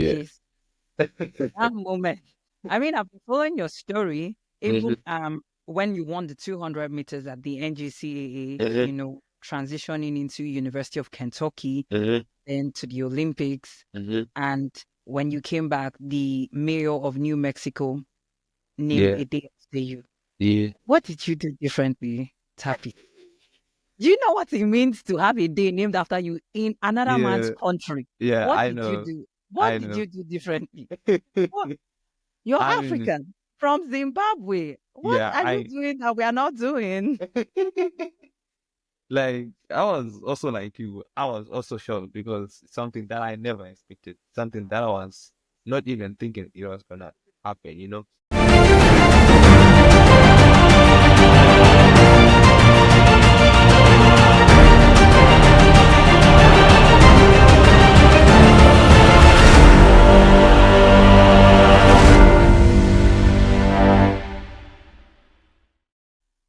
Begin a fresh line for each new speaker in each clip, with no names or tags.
Yeah.
Yes, that moment. I mean, I've been following your story, even
Mm-hmm.
when you won the 200 meters at the NJCAA,
Mm-hmm.
transitioning into University of Kentucky,
Mm-hmm.
then to the Olympics,
Mm-hmm.
and when you came back, the mayor of New Mexico named
Yeah.
a day after you.
Yeah.
What did you do differently, Tapi? Do you know what it means to have a day named after you in another man's
Yeah.
country?
Yeah.
What
I
did you
know.
do? What
I
did
know.
you do differently? What? You're
I mean,
African from Zimbabwe. What
yeah,
are you doing that we are not doing?
like I was also like you. I was also shocked because it's something that I never expected, something that I was not even thinking it was gonna happen.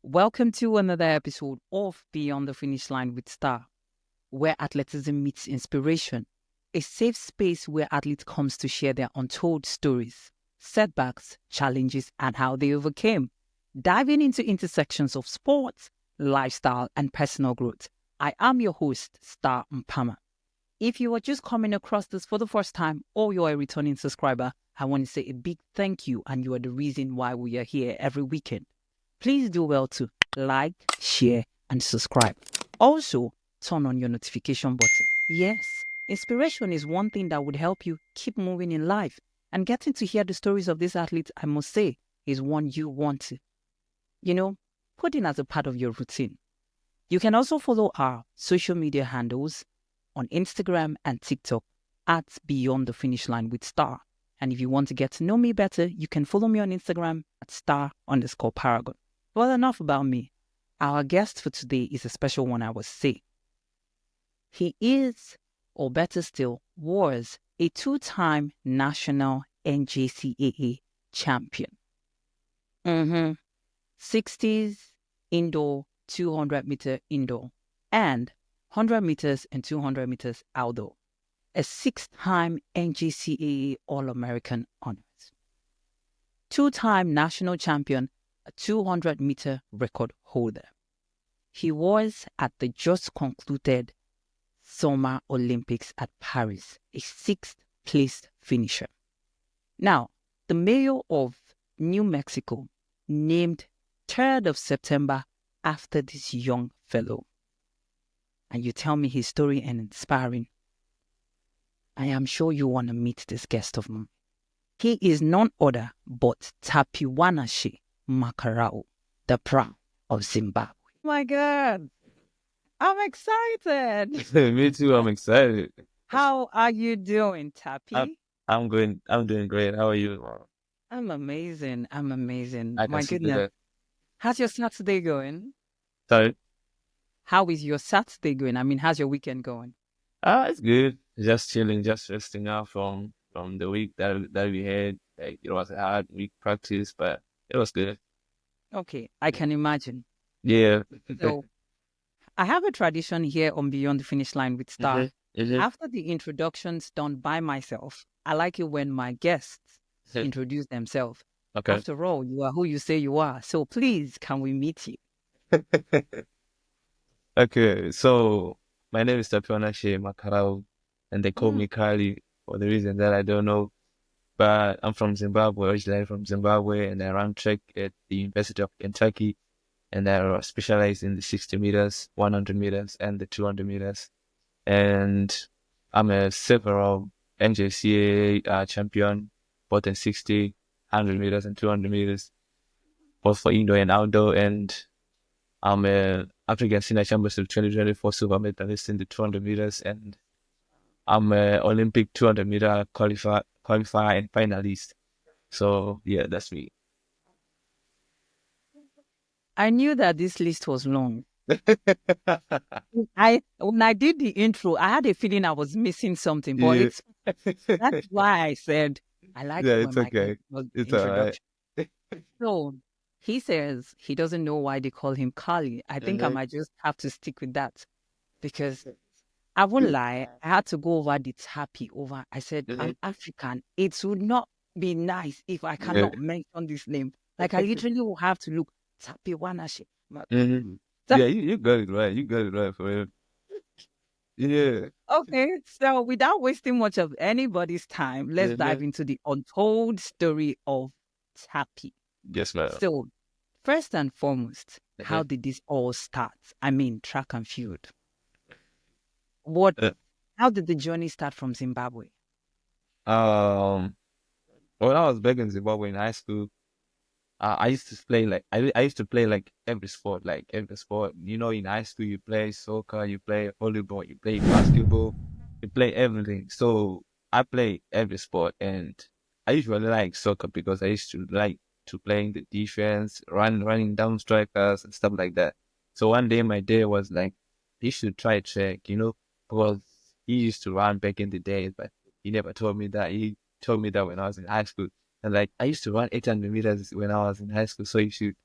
Welcome to another episode of Beyond the Finish Line with Star, where athleticism meets inspiration, a safe space where athletes comes to share their untold stories, setbacks, challenges, and how they overcame. Diving into intersections of sports, lifestyle, and personal growth. I am your host, Star Mpama. If you are just coming across this for the first time or you're a returning subscriber, I want to say a big thank you, and you are the reason why we are here every weekend. Please do well to like, share, and subscribe. Also, turn on your notification button. Yes, inspiration is one thing that would help you keep moving in life, and getting to hear the stories of these athletes, I must say, is one you want to, you know, put in as a part of your routine. You can also follow our social media handles on Instagram and TikTok at Beyond the Finish Line with Star. And if you want to get to know me better, you can follow me on Instagram at star_paragon. Well, enough about me. Our guest for today is a special one, I would say. He is, or better still, was a two-time national NJCAA champion. 60s indoor, 200-meter indoor, and 100 meters and 200 meters outdoor. A six-time NJCAA All-American honors. Two-time national champion, a 200-meter record holder. He was at the just concluded Summer Olympics at Paris, a sixth-place finisher. Now, the mayor of New Mexico named 3rd of September after this young fellow. And you tell me his story and inspiring. I am sure you want to meet this guest of mine. He is none other but Tapiwanashi Makarao, the Prime of Zimbabwe. Oh my God, I'm excited.
Me too. I'm excited.
How are you doing,
I'm,
Tapi?
I'm doing great. How are you?
I'm amazing. I'm amazing.
I can
My
see
goodness.
that.
How's your Saturday going?
Sorry.
How is your Saturday going? I mean, how's your weekend going?
It's good. Just chilling, just resting out from the week that we had. Like it was a hard week practice, but it was good.
Okay, I can imagine.
Yeah.
So, I have a tradition here on Beyond the Finish Line with
hmm
Star.
hmm
After the introductions done by myself, I like it when my guests introduce themselves.
Okay.
After all, you are who you say you are. So, please, can we meet you?
Okay. So my name is Tapiwanashi Makarao, and they call
Mm,
me Kali for the reason that I don't know. But I'm from Zimbabwe, originally from Zimbabwe, and I ran track at the University of Kentucky, and I specialize in the 60 meters, 100 meters, and the 200 meters. And I'm a several NJCAA champion, both in 60, 100 meters, and 200 meters, both for indoor and outdoor. And I'm a African Senior Championship 2024 silver medalist in the 200 meters, and I'm a Olympic 200 meter qualifier and finalist. So yeah, that's me.
I knew that this list was long. When I did the intro, I had a feeling I was missing something, but
Yeah,
that's why I said I like
yeah,
it when
it's
my guest
okay.
does the
It's all right.
introduction. So he says he doesn't know why they call him Kali. I think I
Mm-hmm.
might just have to stick with that because I won't lie. I had to go over the Tapi over. I said, I'm African. It would not be nice if I cannot mention this name. Like, I literally will have to look Tapiwanashi.
Mm-hmm. Yeah, you got it right. You got it right for real. Yeah.
Okay, so without wasting much of anybody's time, let's dive into the untold story of Tapi.
Yes, ma'am.
So, first and foremost, how did this all start? I mean, track and field. How did the journey start from Zimbabwe?
When I was back in Zimbabwe in high school, I used to play like I used to play like every sport, like every sport. You know, in high school you play soccer, you play volleyball, you play basketball, you play everything. So I play every sport, and I usually like soccer because I used to like to playing the defense, running down strikers and stuff like that. So one day my dad was like, "You should try track," you know, because he used to run back in the days, but he never told me that. He told me that when I was in high school. And like I used to run 800 meters when I was in high school, so you should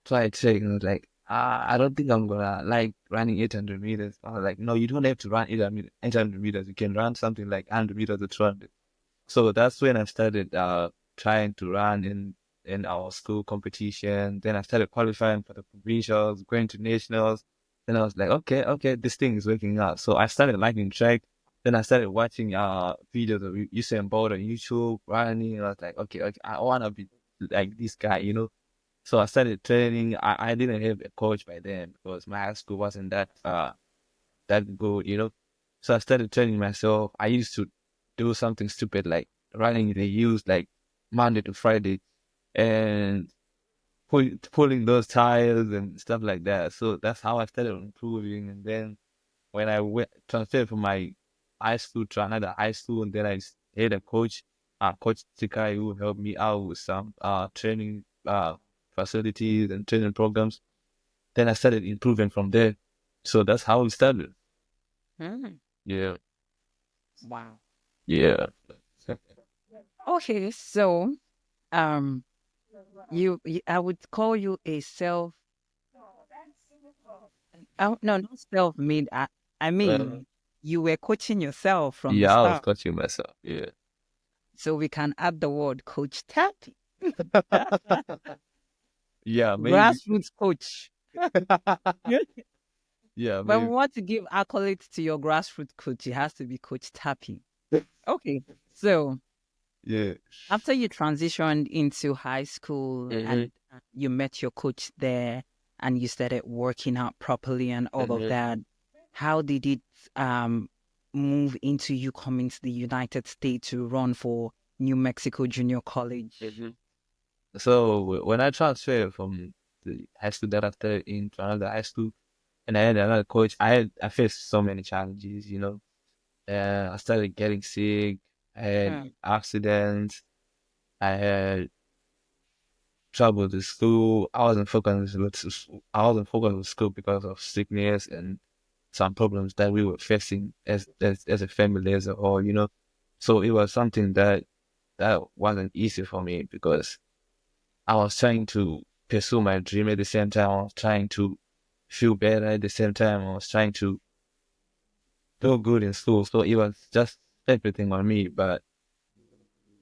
try it. Check. And I was like, I don't think I'm gonna like running 800 meters. I was like, no, you don't have to run 800 meters. You can run something like 100 meters or 200. So that's when I started trying to run in our school competition. Then I started qualifying for the provincials, going to nationals. Then I was like, okay, this thing is working out. So I started liking track. Then I started watching videos of Usain Bolt on YouTube, running. And I was like, okay, I wanna be like this guy, you know. So I started training. I didn't have a coach by then because my high school wasn't that good, you know. So I started training myself. I used to do something stupid like running the hills like Monday to Friday and pulling those tires and stuff like that. So that's how I started improving. And then when I transferred from my high school to another high school, and then I had a coach, Coach Tikai, who helped me out with some training facilities and training programs. Then I started improving from there. So that's how it started. Yeah.
Wow.
Yeah.
Okay, so um, I would call you a no, not self-made. I mean, you were coaching yourself from the
Yeah, I was
start.
coaching myself. Yeah.
So we can add the word Coach Tappy.
Yeah, maybe.
Grassroots coach.
Yeah,
When we
maybe.
want to give accolades to your grassroots coach, it has to be Coach Tappy. Okay, so
Yeah.
after you transitioned into high school and you met your coach there and you started working out properly and all of that, how did it move into you coming to the United States to run for New Mexico Junior College?
So when I transferred from the high school that I studied into another high school, and I had another coach, I faced so many challenges. You know, I started getting sick. I had accidents. I had trouble with school. I wasn't focused with school because of sickness and some problems that we were facing as a family as a whole. You know, so it was something that wasn't easy for me because I was trying to pursue my dream at the same time. I was trying to feel better at the same time. I was trying to do good in school. So it was just everything on me. But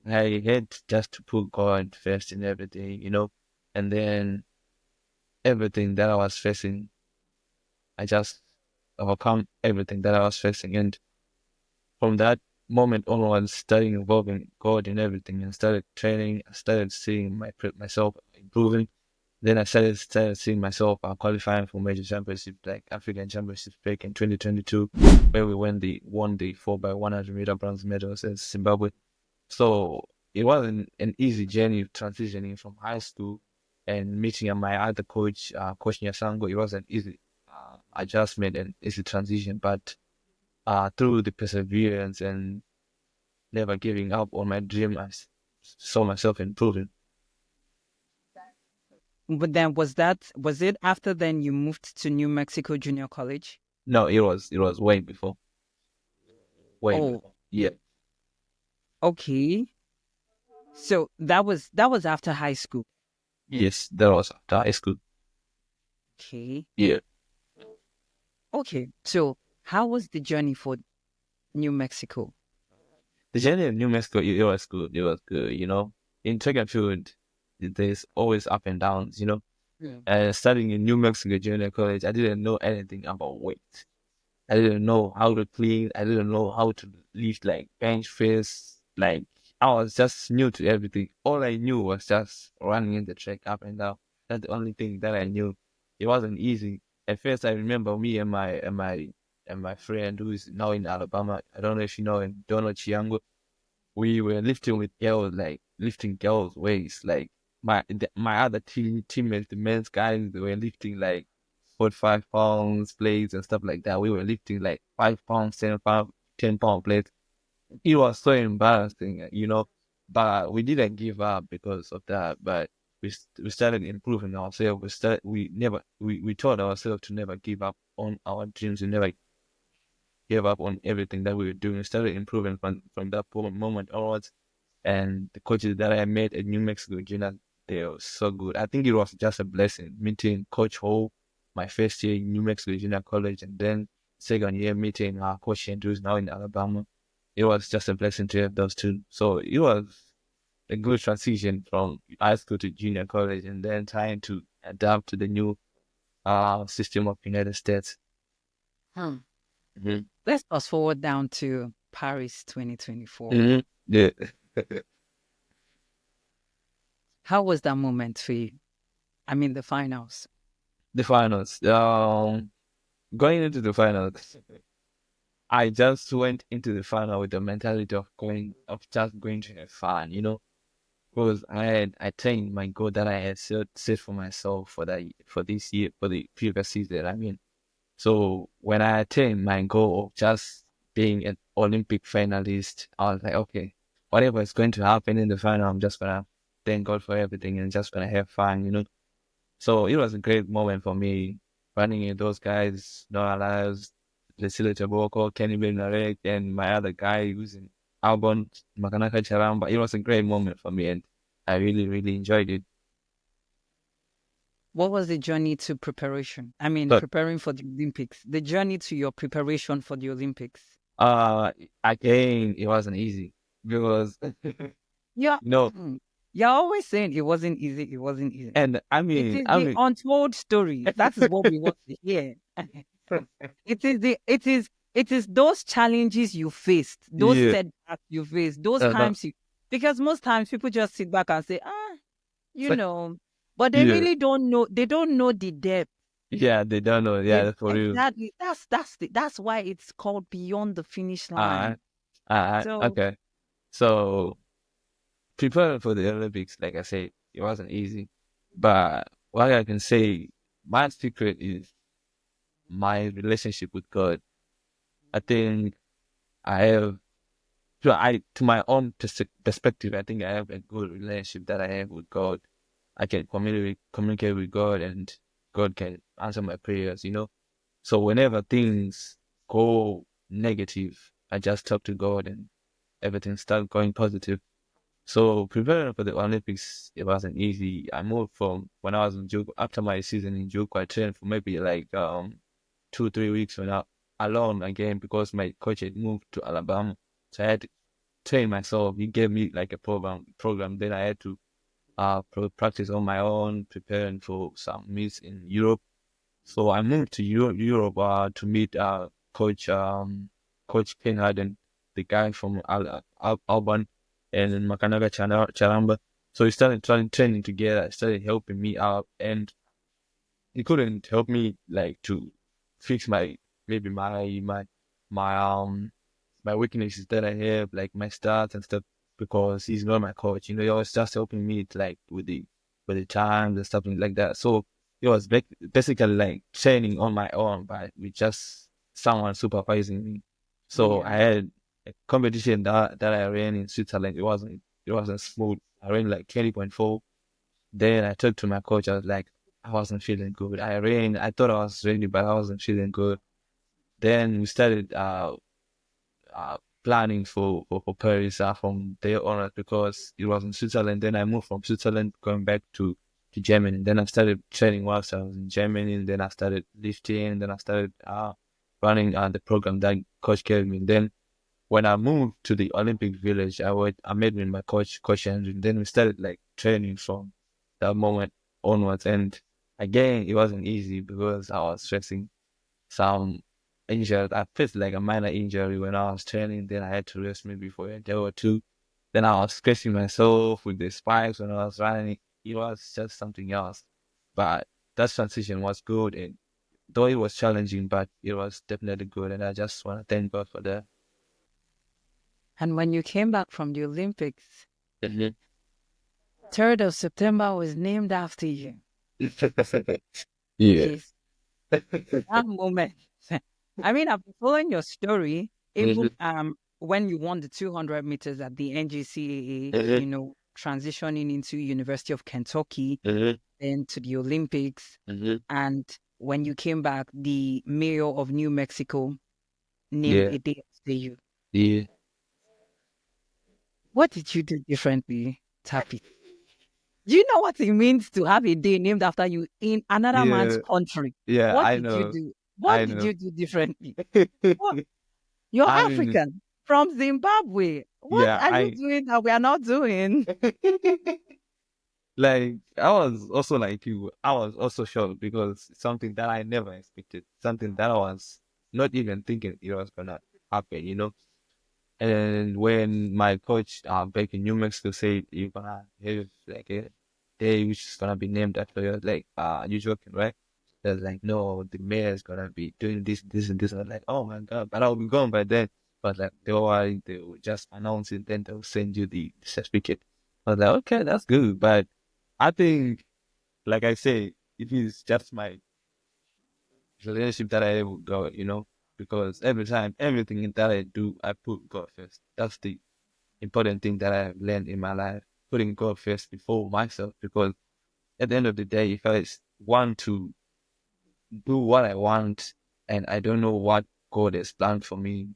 I had just to put God first in everything, you know. And then everything that I was facing, I just overcome everything that I was facing. And from that moment onwards, started involving God in everything and started training. I started seeing myself improving. Then I started seeing myself qualifying for major championships like African Championships back in 2022, where we won the 4x100 meter bronze medals as Zimbabwe. So it wasn't an easy journey transitioning from high school and meeting my other coach, Coach Nyasango. It wasn't easy adjustment and easy transition, but through the perseverance and never giving up on my dream, saw myself improving.
But then was it after then you moved to New Mexico Junior College?
No, it was way before. Way
Oh,
before. Yeah.
okay. So that was after high school.
Yes, that was after high school.
Okay.
Yeah.
Okay. So How was the journey for New Mexico?
The journey in New Mexico, it was good. It was good, you know. In track and field, there's always up and downs, you know.
Yeah.
Studying in New Mexico Junior College, I didn't know anything about weight. I didn't know how to clean. I didn't know how to lift like bench press. Like I was just new to everything. All I knew was just running in the track up and down. That's the only thing that I knew. It wasn't easy. At first, I remember me and my friend who is now in Alabama. I don't know if you know him, Donald Chiango. We were lifting with girls, like lifting girls' weights. Like my other teammates, the men's guys, they were lifting like 45 pounds plates and stuff like that. We were lifting like 5 pounds, 10 pound, 10 pound plates. It was so embarrassing, you know. But we didn't give up because of that. But we started improving ourselves. We taught ourselves to never give up on our dreams. We never gave up on everything that we were doing. We started improving from that moment onwards. And the coaches that I met at New Mexico Junior, they were so good. I think it was just a blessing meeting Coach Ho my first year in New Mexico Junior College, and then second year meeting Coach Andrews now in Alabama. It was just a blessing to have those two. So it was a good transition from high school to junior college, and then trying to adapt to the new system of United States.
Hmm.
Mm-hmm.
Let's fast forward down to Paris 2024.
Mm-hmm. Yeah.
How was that moment for you? I mean, the finals.
The finals. Going into the finals, I just went into the final with the mentality of just going to have fun, you know, because I trained my goal that I had set for myself for this year, for the previous season. I mean, so when I attained my goal of just being an Olympic finalist, I was like, okay, whatever is going to happen in the final, I'm just gonna thank God for everything and just gonna have fun, you know. So it was a great moment for me running in those guys, Noah Lyles, Leslie Taboko, Kenny Benarek, and my other guy who's in Albon, Makanaka Charamba. It was a great moment for me, and I really, really enjoyed it.
What was the journey to preparation? I mean,
But
preparing for the Olympics. The journey to your preparation for the Olympics.
uh, again, it wasn't easy because
Yeah.
no,
You're always saying it wasn't easy. It wasn't easy.
and
It is the untold story. That is what we want to hear. It is those challenges you faced, those
yeah,
setbacks you faced, those
no,
times because most times people just sit back and say, you know, but they
yeah,
really don't know. They don't know the depth.
yeah, they don't know. Yeah, that's for real.
Exactly. That's why it's called beyond the finish
Uh,
line. So
okay. So preparing for the Olympics, like I said, it wasn't easy. But what I can say, my secret is my relationship with God. I think I have, to my own perspective, I think I have a good relationship that I have with God. I can communicate with God, and God can answer my prayers, you know. So whenever things go negative, I just talk to God and everything starts going positive. So preparing for the Olympics, it wasn't easy. I moved from when I was in Juke after my season in Juke. I trained for maybe like 2 3 weeks when I alone again because my coach had moved to Alabama. So I had to train myself. He gave me like a program. Then I had to practice on my own, preparing for some meets in Europe. So I moved to Europe to meet Coach Ken Harden, the guy from Alban and Makanaga Charamba. So he started training together, started helping me out, and he couldn't help me like to fix maybe my weaknesses that I have, like my stats and stuff, because he's not my coach. You know, he was just helping me like with the times and stuff like that. So it was basically like training on my own, but with just someone supervising me. So I
yeah.
had a competition that I ran in Switzerland. It wasn't smooth. I ran like 20.4. Then I talked to my coach. I was like, I wasn't feeling good. I thought I was ready, but I wasn't feeling good. Then we started planning for Paris from there on because it was in Switzerland. Then I moved from Switzerland going back to Germany. Then I started training whilst I was in Germany. And then I started lifting. Then I started running the program that coach gave me. Then when I moved to the Olympic Village, I met with my Coach Andrew. Then we started like training from that moment onwards. And again, it wasn't easy because I was stressing some injured. I faced like a minor injury when I was training. Then I had to rest maybe for a day or two. Then I was scratching myself with the spikes when I was running. It was just something else. But that transition was good. And though it was challenging, but it was definitely good. And I just want to thank God for that.
And when you came back from the Olympics,
Mhm.
3rd of September was named after you.
Yeah.
Yes, that moment. I mean, I've been following your story, even when you won the 200 meters at the NJCAA, transitioning into University of Kentucky, then to the Olympics, and when you came back, the mayor of New Mexico named
Yeah.
a day after you.
Yeah.
What did you do differently, Tapi? Do you know what it means to have a day named after you in another man's
Yeah.
country?
Yeah.
What
I
did you
know.
do? What
I
did
know.
you do differently? What? You're
I mean,
African from Zimbabwe. What
yeah,
are you doing that we are not doing?
like I was also like you. I was also shocked because it's something that I never expected, something that I was not even thinking it was gonna happen. And when my coach back in New Mexico said you're gonna have like a day which is gonna be named after you, like you joking, right? They're like, no, the mayor is gonna be doing this, this, and this. I was like, oh my god, but I'll be gone by then. But like they will just announce it, then they'll send you the certificate. I was like, okay, that's good. But I think, like I say, it is just my relationship that I would go, because every time, everything that I do, I put God first. That's the important thing that I have learned in my life, putting God first before myself. Because at the end of the day, if I want to do what I want and I don't know what God has planned for me,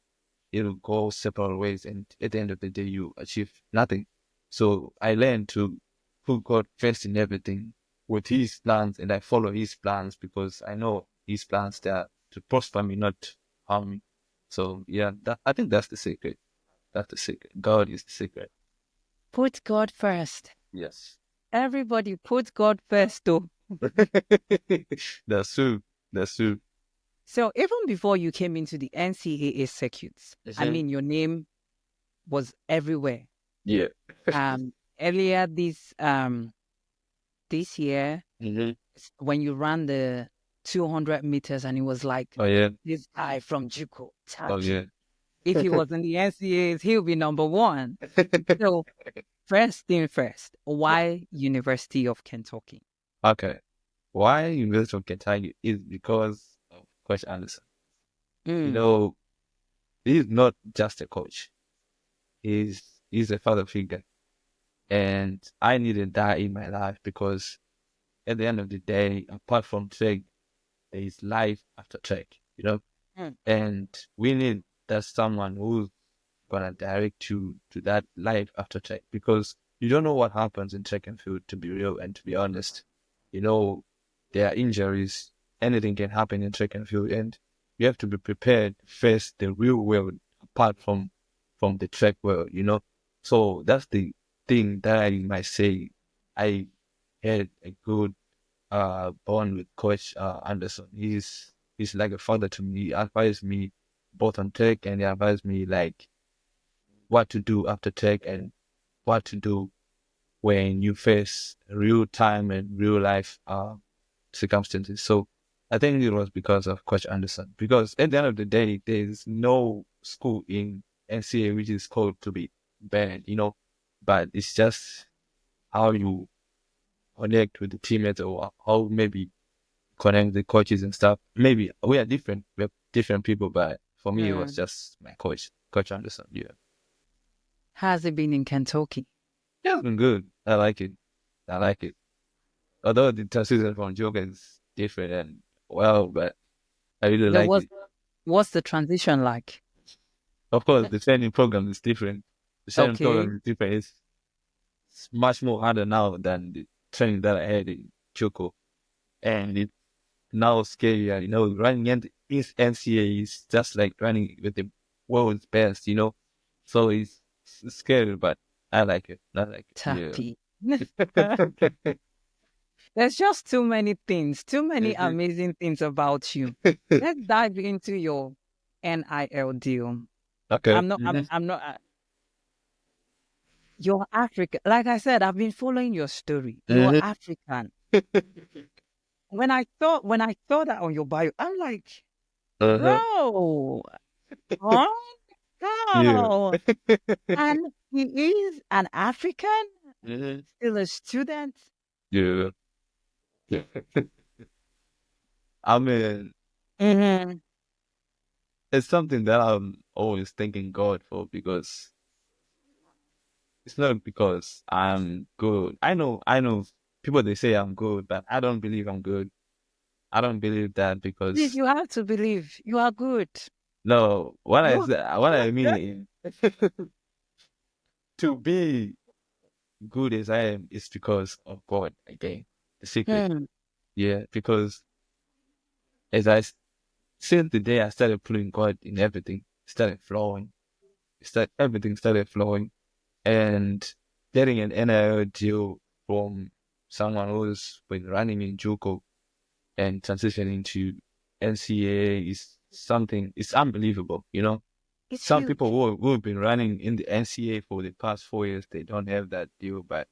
it'll go several ways. And at the end of the day, you achieve nothing. So I learned to put God first in everything with His plans, and I follow His plans because I know His plans there to prosper me, not harm me. So yeah, I think that's the secret. That's the secret. God is the secret.
Put God first.
Yes.
Everybody put God first, though.
That's true. That's true.
So even before you came into the NCAA circuits, I mean, your name was everywhere.
Yeah.
Earlier this year, when you ran the 200 meters, and it was like,
Oh yeah.
this guy from JUCO,
Oh yeah.
if he was in the NCAAs, he'll be number one. So first thing first, why University of Kentucky?
Okay. Why University of Kentucky is because of Coach Anderson. He's not just a coach. He's a father figure. And I needed that in my life because at the end of the day, apart from track, there is life after track. And we need that someone who's gonna direct you to that life after track because you don't know what happens in track and field, to be real and to be honest. There are injuries, anything can happen in track and field, and you have to be prepared to face the real world apart from the track world. So that's the thing that I might say. I had a good bond with Coach Anderson. He's like a father to me. He advised me both on tech, and he advised me like what to do after tech and what to do when you face real time and real life circumstances. So I think it was because of Coach Anderson. Because at the end of the day, there's no school in NCAA which is called to be bad, but it's just how you connect with the teammates or how maybe connect the coaches and stuff. Maybe we are different. We're different people, but for me, it was just my coach, Coach Anderson. Yeah.
Has it been in Kentucky?
Yeah, it's been good. I like it. I like it. Although the transition from Joker is different and but I really like it.
What's the transition like?
Of course, the training program is different. The training
Okay.
program is different. It's much more harder now than the training that I had in Choco. And it's now scarier, running his NCAA is just like running with the world's best, you know. So it's scary, but I like it. I like it.
Tapi.
Yeah.
There's just too many things, too many
Mhm.
amazing things about you. Let's dive into your NIL deal.
Okay.
I'm not. You're African. Like I said, I've been following your story. You're
Mhm.
African. When I saw that on your bio, I'm like,
Uh-huh.
bro, huh?
Yeah.
How? And he is an African,
Mhm.
still a student.
Yeah. I mean,
Mm-hmm.
it's something that I'm always thanking God for because it's not because I'm good. I know people they say I'm good, but I don't believe I'm good. I don't believe that
Please,
because
you have to believe you are good.
no,
You
what I mean to be good as I am is because of God again. The secret.
Hmm.
Yeah, because as I since the day I started putting God in everything, it started flowing. Everything started flowing and getting an NIL deal from someone who's been running in JUCO and transitioning to NCAA is something, it's unbelievable, you know.
It's
Some people
huge.
who have been running in the NCAA for the past 4 years, they don't have that deal, but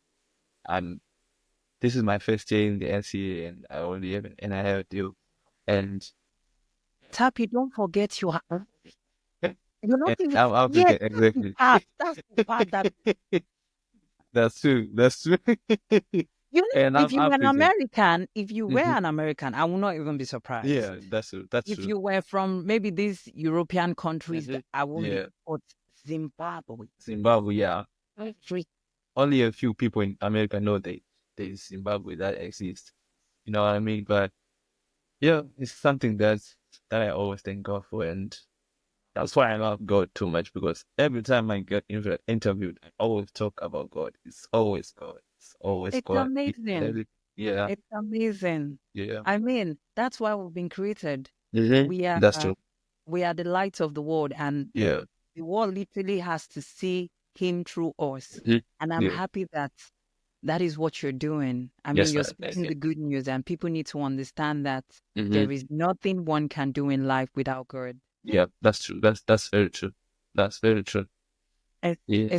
I'm, this is my first year in the NCAA and I already have an NIL deal. And,
Tapi, don't forget you are. You're not
and
even.
I'm
Yes,
African,
that's the
exactly.
part. That's the part that
That's true. That's true.
you know.
And
If
I'm
you were an
African.
American, if you were
Hmm.
an American, I will not even be surprised.
Yeah, that's true. That's
If
true.
you were from maybe these European countries,
Hmm.
that I won't be.
Yeah,
But Zimbabwe,
Zimbabwe. Yeah,
Africa.
only a few people in America know there's Zimbabwe that exists. You know what I mean? But yeah, it's something that I always thank God for, and that's why I love God too much because every time I get interviewed, I always talk about God. It's always God. It's always
It's
God.
amazing.
Yeah,
It's amazing.
yeah.
I mean, that's why we've been created.
Hmm.
We are
That's true.
we are the light of the world, and
Yeah.
the world literally has to see Him through us.
Mhm.
And I'm
Yeah.
happy that that is what you're doing. I mean,
Yes,
you're
man. Thank
spreading
you.
the good news, and people need to understand that
Hmm.
there is nothing one can do in life without God.
Yeah, that's true. That's very true. That's very true. Yeah.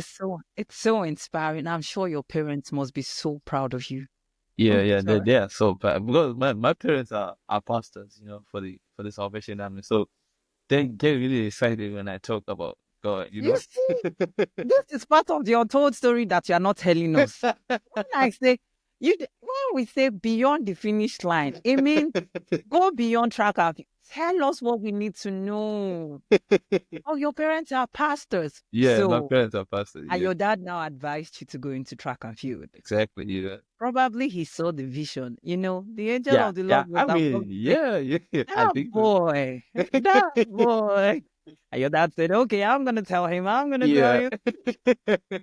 It's so inspiring. I'm sure your parents must be so proud of you.
Yeah,
Oh,
yeah,
sorry.
they are so bad because my parents are pastors, you know, for the Salvation Army. So they get really excited when I talk about God, you
You
know.
see, this is part of the untold story that you are not telling us. When I say when we say beyond the finish line, it means go beyond track and field. Tell us what we need to know. Oh, your parents are pastors.
Yeah, my
So,
parents are pastors.
and
Yeah,
your dad now advised you to go into track and field.
exactly. Yeah,
Probably he saw the vision. The angel
yeah,
of the
yeah.
Lord would
I
have
mean,
come to say,
yeah, yeah. I
that
think so.
boy, that boy. And your dad said, okay, I'm going to tell him. I'm going to tell
Yeah.
him.
Yeah,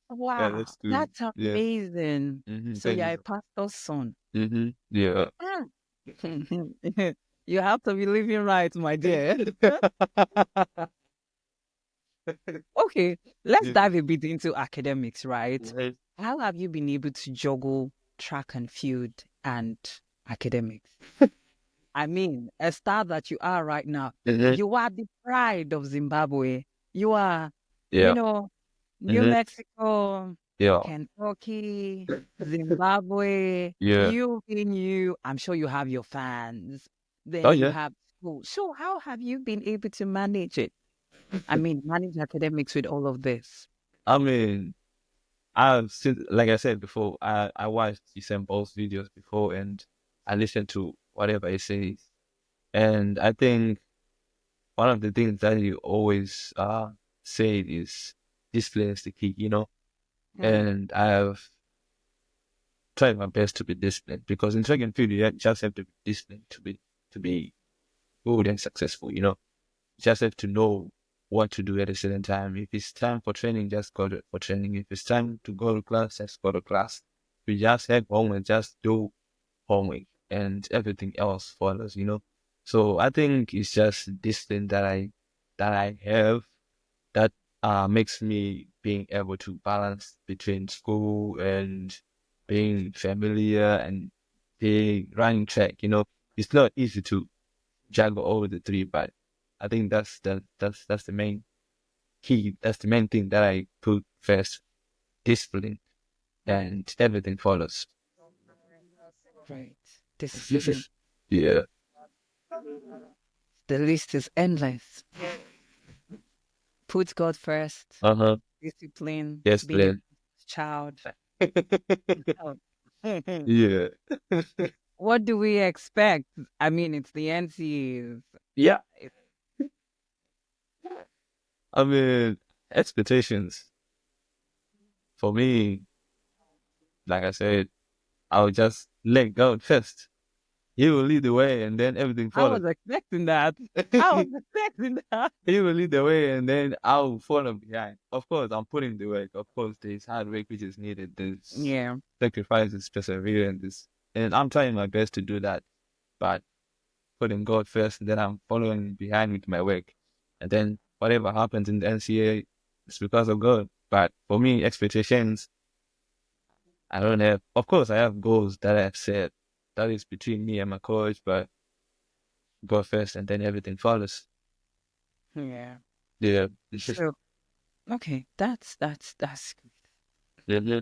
Wow,
that's true.
that's
Yeah.
amazing. So
Thank
you're
you.
a pastor's son.
Yeah.
Ah. You have to be living right, my dear. Okay, let's
Yeah.
dive a bit into academics, right?
Mhm.
How have you been able to juggle track and field and academics? I mean, a star that you are right now,
Mhm.
you are the pride of Zimbabwe. You are, you
Yeah.
know, New
Mhm.
Mexico,
Yeah.
Kentucky, Zimbabwe,
Yeah.
you being you. I'm sure you have your fans.
Oh
Then you
yeah.
have school. So how have you been able to manage it? I mean, manage academics with all of this.
I mean, I've since like I said before, I watched Bo's videos before and I listened to whatever he says. And I think one of the things that he always said is discipline is the key, you know.
Hmm.
And I've tried my best to be disciplined because in track and field you just have to be disciplined to be good and successful, you know. You just have to know what to do at a certain time. If it's time for training, just for training. If it's time to go to class, just go to class. If you just have homework, just do homework and everything else follows, you know. So I think it's just this thing that I have that makes me being able to balance between school and being familiar and being running track. It's not easy to juggle all the three, but I think that's the main key. That's the main thing that I put first: discipline, and everything follows.
Right. Discipline.
Yeah.
The list is endless. Put God first.
Uh-huh.
Discipline. Being a
Discipline.
child.
Yeah.
What do we expect? I mean, it's the NCAAs.
Yeah. I mean, expectations for me, like I said, I'll just let God first. He will lead the way and then everything
I
follows.
was expecting that. I was expecting that.
He will lead the way and then I'll follow behind. Of course, I'm putting the work. Of course, there's hard work which is needed. There's
Yeah.
sacrifices, perseverance. And I'm trying my best to do that. But putting God first, and then I'm following behind with my work. And then whatever happens in the NCAA, it's because of God. But for me, expectations, I don't have. Of course, I have goals that I've set. That is between me and my coach, but God first, and then everything follows.
Yeah.
Yeah.
So, okay, that's good.
Yeah. Yeah.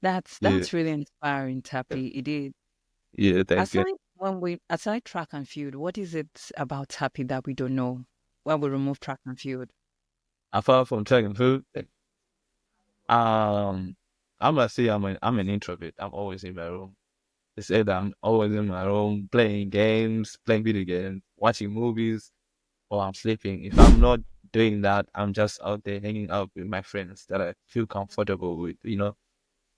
That's really inspiring, Tapi. It is.
Yeah. Thank you.
Aside track and field, what is it about Tapi that we don't know when we remove track and field?
Apart from track and field, I must say I'm an introvert. I'm always in my room. They say that I'm always in my room playing games, playing video games, watching movies, or I'm sleeping. If I'm not doing that, I'm just out there hanging out with my friends that I feel comfortable with,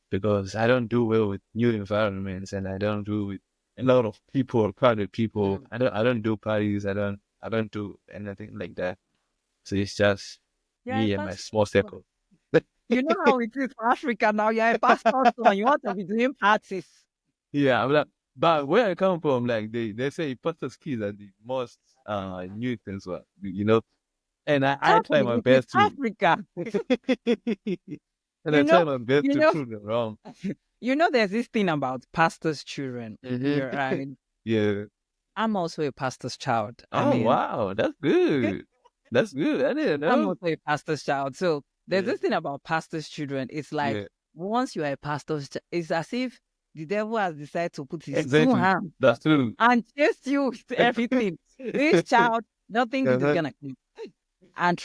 because I don't do well with new environments and I don't do with a lot of people, crowded people. I don't do parties. I don't do anything like that. So it's just
Yeah,
me and my small circle.
you know how it is for Africa now. You're a pastor, son. You want to be doing parties.
Yeah, I'm like, but where I come from, like they say pastor's kids are the most new things, and I try
Tapi,
my
it is
best to
Africa.
and
You
I try
know,
my best
you
to
know,
prove them wrong.
there's this thing about pastors' children. You're right.
Yeah.
I'm also a pastor's child. I
Oh
mean,
wow, that's good. That's good. I didn't
I'm
know.
also a pastor's child. So there's
Yeah.
this thing about pastors' children. It's like
Yeah.
once you are a pastor's child, it's as if the devil has decided to put his two
Exactly.
hands
That's true.
and chase you with everything. This child, nothing good is
Uh-huh.
gonna come. And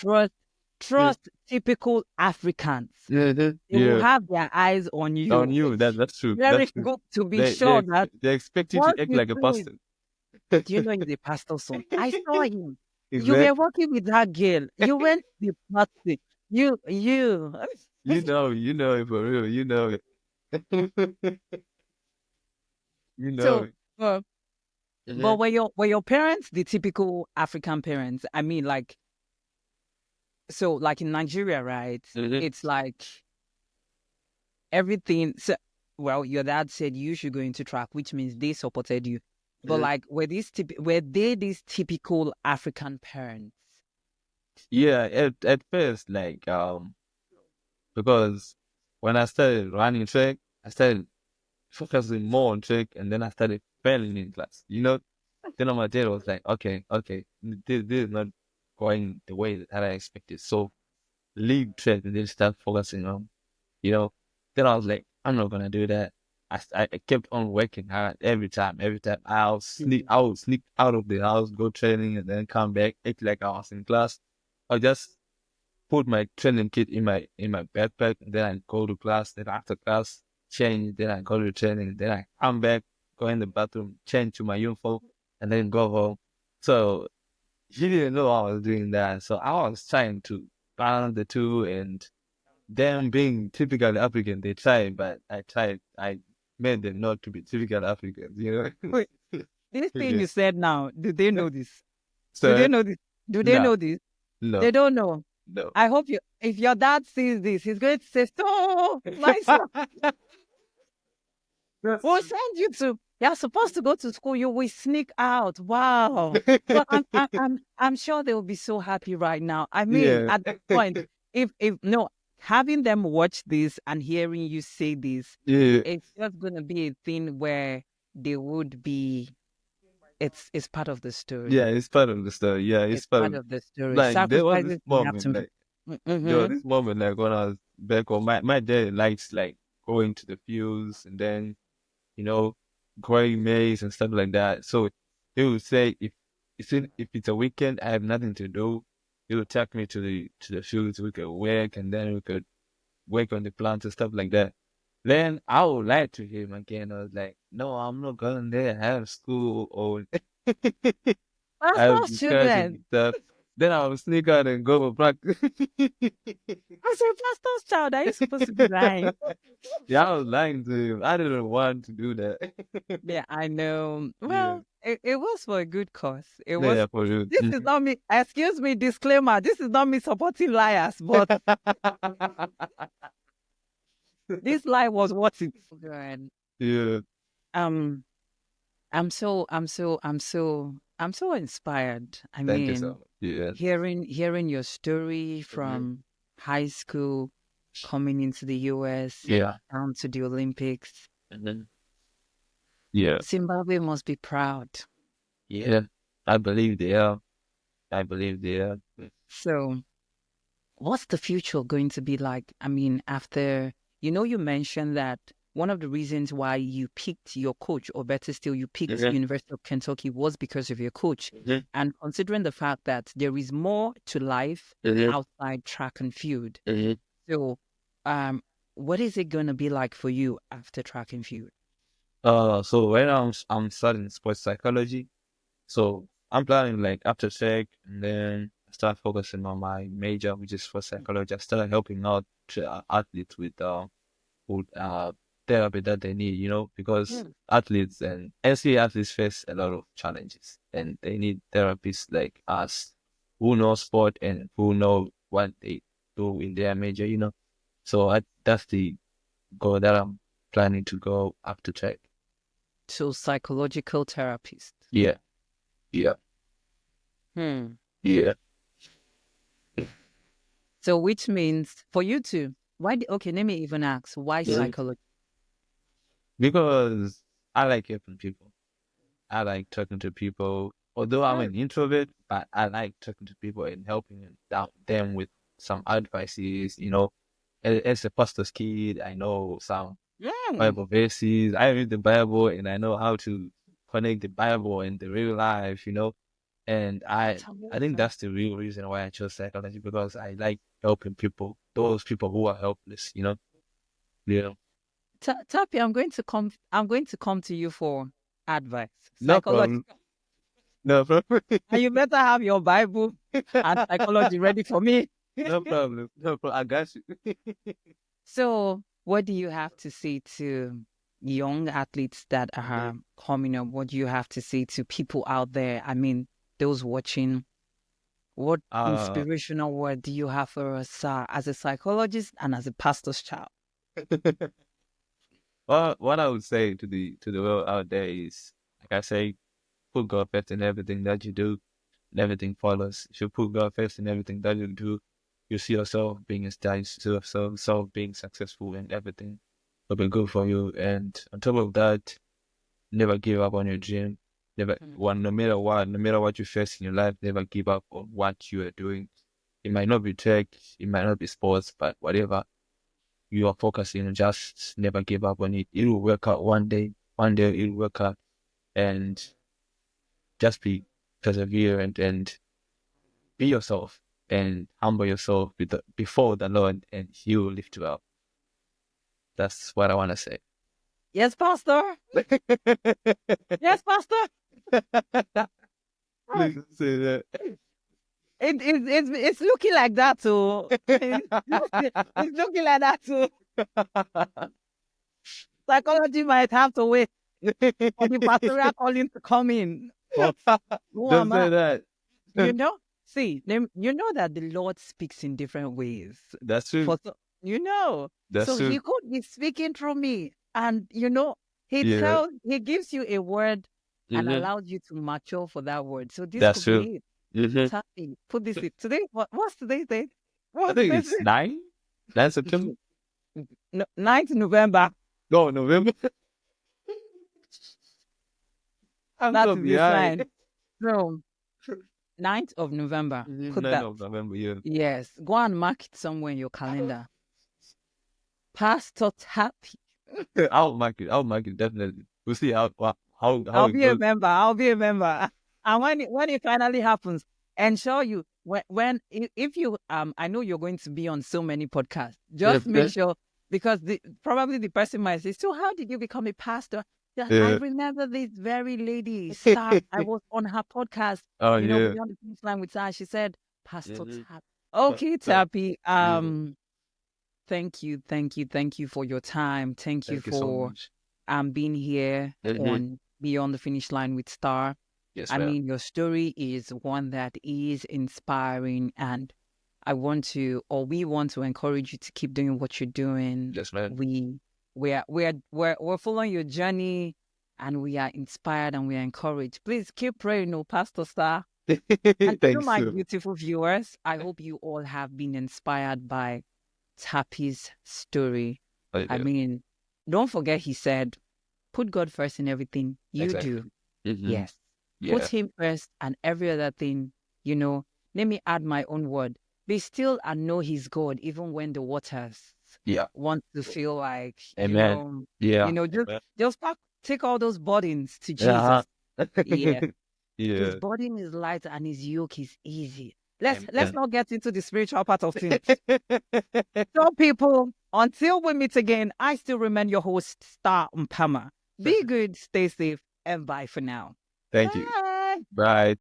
trust typical Africans.
Yeah.
They will
Yeah.
have their eyes on you.
On you. That's true.
Very
That's true.
good to be
They
sure
they
that
they expect you to
once
act
you
like a
do it,
pastor.
do you know he's a pastor's son? I saw him. You were
Exactly.
working with that girl. You went to the party. You.
You know it for real. You know it. You know
So,
it.
uh, but
Mhm.
were your parents the typical African parents? I mean, like, so like in Nigeria, right?
Mhm.
It's like everything. So, well, your dad said you should go into track, which means they supported you. But
Mhm.
like, were they these typical African parents?
Yeah, at first, because when I started running track, I started focusing more on track, and then I started failing in class. Then my dad was like, okay, this is not going the way that I expected. So leave track and then start focusing on, you know. Then I was like, I'm not gonna do that. I kept on working hard every time. Every time I would sneak out of the house, go training, and then come back, act like I was in class. I just put my training kit in my backpack, and then I go to class. Then after class, change. Then I go to training. Then I come back, go in the bathroom, change to my uniform, and then go home. So he didn't know I was doing that. So I was trying to balance the two, and them being typical African, they tried, but I made them not to be typical Africans.
Wait, this thing
Yeah.
you said now, do they know this? Do they
So
know this? Do they
no,
know this?
no,
They don't know.
no.
I hope if your dad sees this, he's going to say, "So, my son, we'll send you to You're supposed to go to school. You will sneak out. Wow. Well, I'm sure they will be so happy right now. I mean,
Yeah.
at this point, if no, having them watch this and hearing you say this,
Yeah.
it's just gonna be a thing where they would be. It's part of the story.
Yeah, it's part of the story. Yeah, it's
It's
part
part
of
of the story.
like there was this
Sacrifices may have
moment
to.
like there was
Mm-hmm.
this moment like when I was back home, my dad likes like going to the fields and then, you know, growing maize and stuff like that. So he would say if it's a weekend, I have nothing to do, he would take me to the fields, we could work and then we could work on the plants and stuff like that. Then I would lie to him again. I was like, no, I'm not going there. I have school or I have
Pastors'
discussion and
children.
stuff. Then I would sneak out and go for practice.
I said, pastor's child, are you supposed to be lying?
Yeah, I was lying to him. I didn't want to do that.
Yeah, I know.
Yeah.
Well, it was for a good cause. It was.
Yeah, for you.
This is not me. Excuse me, disclaimer. This is not me supporting liars, but this lie was what it. Good.
Yeah.
Um, I'm so inspired. I
Thank you
mean,
so much. Yeah.
hearing your story from high school, coming into the US,
Yeah.
down to the Olympics.
Yeah.
Zimbabwe must be proud.
Yeah. I believe they are. I believe they are.
So, what's the future going to be like? I mean, after, you mentioned that one of the reasons why you picked your coach, or better still, you picked University of Kentucky was because of your coach. And considering the fact that there is more to life outside track and field. So, what is it going to be like for you after track and field?
So right now I'm studying sports psychology. So I'm planning like after tech and then start focusing on my major, which is for psychology. I started helping out athletes with therapy that they need, because athletes and NCAA athletes face a lot of challenges and they need therapists like us who know sport and who know what they do in their major. So that's the goal that I'm planning to go after tech.
So, psychological therapist.
Yeah. Yeah. Yeah.
So, which means for you to, okay, let me even ask, why psychology?
Because I like helping people. I like talking to people. Although I'm an introvert, but I like talking to people and helping them with some advices. As a pastor's kid, I know some Bible verses. I read the Bible and I know how to connect the Bible and the real life. And I think that's the real reason why I chose psychology, because I like helping people, those people who are helpless. Yeah.
Tapi, I'm going to come. I'm going to come to you for advice.
No
Psychology,
problem. No problem.
and you better have your Bible and psychology ready for me.
No problem. No problem. I got you.
So, what do you have to say to young athletes that are coming up? What do you have to say to people out there? I mean, those watching. What inspirational word do you have for us as a psychologist and as a pastor's child?
Well, what I would say to the world out there is, like I say, put God first in everything that you do, and everything follows. If you put God first in everything that you do, you see yourself being established, you see yourself being successful, and everything will be good for you. And on top of that, never give up on your dream. Never, no matter what you face in your life, never give up on what you are doing. It might not be tech, it might not be sports, but whatever you are focusing on, just never give up on it. It will work out one day. One day it will work out, and just be perseverant and be yourself and humble yourself before the Lord, and He will lift you up. That's what I want to say.
Yes, Pastor. Yes, Pastor.
Please say that.
It's looking like that too. It's looking like that too. Psychology might have to wait for the pastoral calling to come in.
Don't say that.
See, you know that the Lord speaks in different ways.
That's true.
That's
That's
so
true.
He could be speaking through me, and He gives you a word and
Mhm.
allows you to mature for that word. So this
That's
could
true.
be it.
Mhm.
Tappy, put this in. Today, what's today's date?
I
What's
think
today's
it's
date?
9 September.
No, 9th November.
No, November. I'm
That
so
is this
behind.
line. So 9th of November. Put
9
that.
of November, yeah.
Yes. Go and mark it somewhere in your calendar. Pastor Tappy.
I'll mark it. I'll mark it definitely. We'll see how
I'll
it
be a
goes.
member. I'll be a member. And when it finally happens, ensure you if you I know you're going to be on so many podcasts. Just make sure, because probably the person might say, "So how did you become a pastor?" Yeah, I
Yeah.
remember this very lady, Star. I was on her podcast,
Oh yeah.
Beyond the Finish Line with Star. She said, "Pastor
Mhm.
Tap." Okay, Tappy.
Yeah.
Thank you for your time. Thank you
Thank you so
for
much.
being here on Beyond the Finish Line with Star.
Yes,
I
ma'am.
mean, your story is one that is inspiring, and we want to encourage you to keep doing what you're doing.
Yes, ma'am.
We're following your journey, and we are inspired and we are encouraged. Please keep praying, Pastor Star. And to
Thanks.
my beautiful viewers, I hope you all have been inspired by Tappy's story. I mean, don't forget he said, put God first in everything you do. Yes.
Yeah.
Put him first and every other thing, let me add my own word. Be still and know he's God, even when the waters want to feel like,
Amen. Yeah.
take all those burdens to
Yeah.
Jesus. Yeah. His
Yeah.
burden is light and his yoke is easy. Let's not get into the spiritual part of things. So people, until we meet again, I still remain your host, Star Mpama. Be good, stay safe, and bye for now.
Thank you.
Bye.
Bye.